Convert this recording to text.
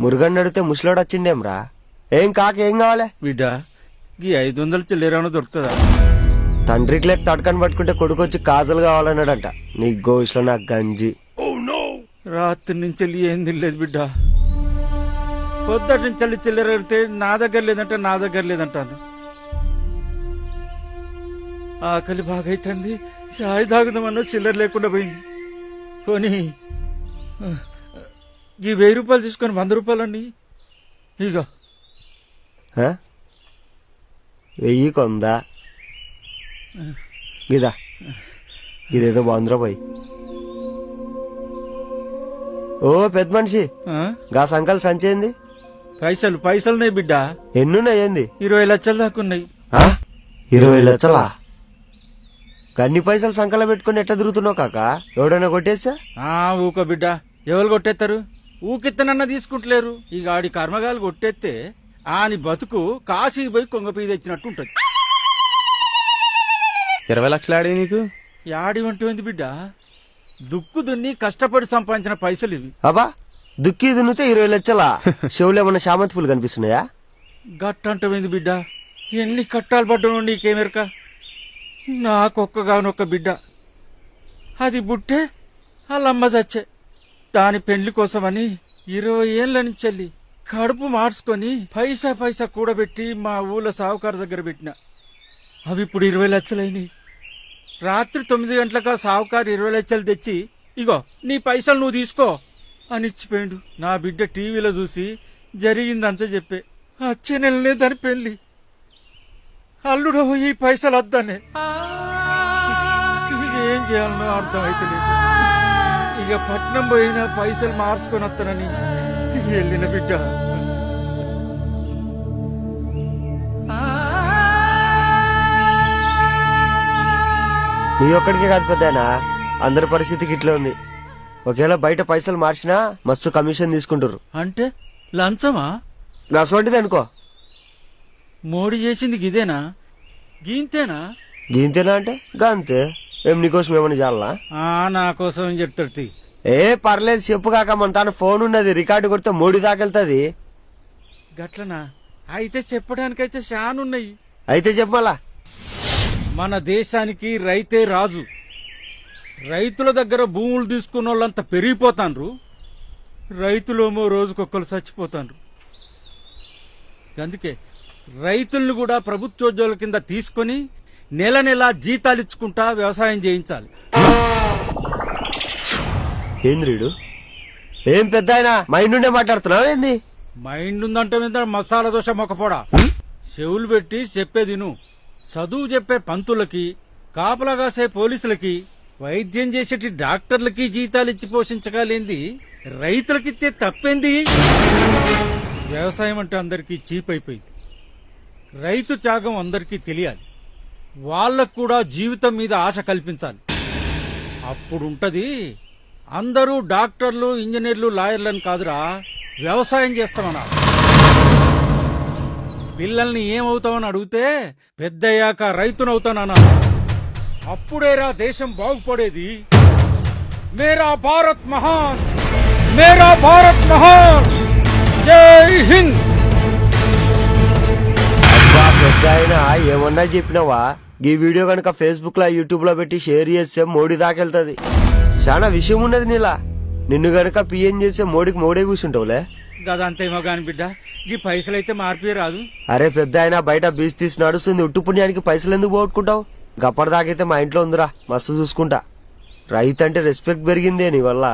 మురుగన్ అడిగితే ముసలోడు వచ్చిండేమ్రా. ఏం కాకేం కావాలి బిడ్డ? ఈ 500 చిల్లరాను దొరుకుతుందా? తండ్రికి లేక తడకని పట్టుకుంటే కొడుకొచ్చి కాజలు కావాలన్నాడంట. నీ గోయిస్లో నాకు గంజి. రాత్రి నుంచి ఏం తినలేదు బిడ్డ. పొద్దుటి నుంచి చిల్లర అడిగితే నా దగ్గర లేదంటాను. ఆకలి బాగైతుంది. చాయ్ తాగుదామన్నా చిల్లర లేకుండా పోయింది. పోనీ ఈ 1000 రూపాయలు తీసుకొని 100 రూపాయలండి. ఇక 1000 కొందా గిదా ఇదేదో బాగుందిరా పోయి. ఓ పెద్ద మనిషి, గా సంకల్ సంచేంది? పైసలున్నాయి బిడ్డ. ఎన్నున్నాయింది? 20 లక్షలు దాకున్నాయి. 20 లక్షలా? కన్ని పైసలు సంకల పెట్టుకుని ఎట్లా తిరుగుతున్నావు కాక? ఎవడైనా కొట్టేసా? ఊకో బిడ్డ, ఎవరు కొట్టేస్తారు? ఊకెత్తనన్నా తీసుకుంటలేరు. ఈ గాడి కర్మగాలు కొట్టేస్తే ఆని బతుకు కాశీకి పోయి కొంగపీ తెచ్చినట్టు ఉంటది. 20 లక్షలు ఆడి నీకు? యాడి వంటి బిడ్డ, దుక్కు దున్ని కష్టపడి సంపాదించిన పైసలు ఇవి. అబ్బా, దుక్కి దున్నితే 20 లక్షలా? చెవులేమన్నా శామంతి పూలు కనిపిస్తున్నాయా? గట్టంటమైంది బిడ్డ. ఎన్ని కట్టాలు పడ్డా నీకేమెరక? నాకొక్కగానొక్క బిడ్డ. అది బుట్టే వాళ్ళమ్మ చచ్చే. దాని పెండ్లి కోసమని 20 ఏళ్ల నుంచి కడుపు మార్చుకొని పైసా కూడబెట్టి మా ఊళ్ళో సావుకారు దగ్గర పెట్టిన. అవి ఇప్పుడు 20 లక్షలైనవి. రాత్రి 9 గంటలకు సావుకారు 20 లక్షలు తెచ్చి, ఇగో నీ పైసలు నువ్వు తీసుకో అని ఇచ్చిపోయిండు. నా బిడ్డ టీవీలో చూసి జరిగిందంతా చెప్పే. వచ్చే నెలనే దాని పెళ్లి. అల్లుడు ఈ పైసలు వద్దనే. ఏం చేయాలనో అర్థం అయితే లేదు. ఇక పట్నం పోయినా పైసలు మార్చుకొని వస్తానని వెళ్ళిన బిడ్డ. నీ ఒక్కడికే కాదు పెద్దనా, అందరి పరిస్థితికి ఇట్లే ఉంది. ఒకవేళ బయట పైసలు మార్చినా మస్తు కమిషన్ తీసుకుంటారు. అంటే లంచమా? గసవంటిది అనుకో. మోడీ చేసింది గిదేనా? గీంతేనా? గీంతేనా అంటే గంతే. ఏం నీకోసం ఏమని చాలనా? నా కోసం ఏం చెప్తాడు? పర్లేదు చెప్పు కాక, మన తాను ఫోన్ ఉన్నది, రికార్డు కొడితే మోడీ దాకెళ్తాది. గట్లనా? అయితే చెప్పడానికైతే శానున్నాయి. అయితే చెప్పమలా. మన దేశానికి రైతే రాజు. రైతుల దగ్గర భూములు తీసుకున్న వాళ్ళంతా పెరిగిపోతాండ్రు. రైతులేమో రోజుకొక్కరు చచ్చిపోతాండ్రు. అందుకే రైతుల్ని కూడా ప్రభుత్వోద్యోగుల కింద తీసుకుని నెల జీతాలు ఇచ్చుకుంటా వ్యవసాయం చేయించాలి. ఏంద్రీడు ఏం పెద్ద ఆయన మైండ్ ఉండే మాట్లాడుతున్నావు ఏంది? మైండ్ ఉందంటే మసాలా దోశ మొక్కపోడా. చెవులు పెట్టి చెప్పేదిను. చదువు చెప్పే పంతులకి, కాపలా కాసే పోలీసులకి, వైద్యం చేసేటి డాక్టర్లకి జీతాలు ఇచ్చి పోషించగలేంది రైతులకిస్తే తప్పేంది? వ్యవసాయం అంటే అందరికీ చీప్ అయిపోయింది. రైతు త్యాగం అందరికీ తెలియాలి. వాళ్లకు కూడా జీవితం మీద ఆశ కల్పించాలి. అప్పుడుంటది అందరూ డాక్టర్లు, ఇంజనీర్లు, లాయర్లను కాదురా, వ్యవసాయం చేస్తామన్నా. పిల్లల్ని ఏమవుతామని అడిగితే పెద్దయ్యాక రైతునవుతానన్నా. అప్పుడేరా దేశం బాగుపడేది. మేరా భారత్ మహాన్, మేరా భారత్ మహాన్. జై హింద్. అబ్బా పెద్ద ఆయన ఏమన్నా చెప్పినావా? ఈ వీడియో కనుక ఫేస్బుక్ లో, యూట్యూబ్ లో పెట్టి షేర్ చేస్తే మోడీ దాకెళ్తాది. చాలా విషయం ఉన్నది నీలా. నిన్ను గనక పిఎం చేస్తే మోడీకి మోడే కూర్చుంటావులే. గదంతేమో గాని బిడ్డ, ఈ పైసలైతే మార్పే రాదు. అరే పెద్ద ఆయన బయట బీచ్ తీసి నడుస్తుంది. ఉట్టు పుణ్యానికి పైసలు ఎందుకు పోగొట్టుకుంటావు? గప్పటిదాకైతే మా ఇంట్లో ఉందిరా, మస్తు చూసుకుంటా. రైతు అంటే రెస్పెక్ట్ పెరిగిందే నీ వల్ల.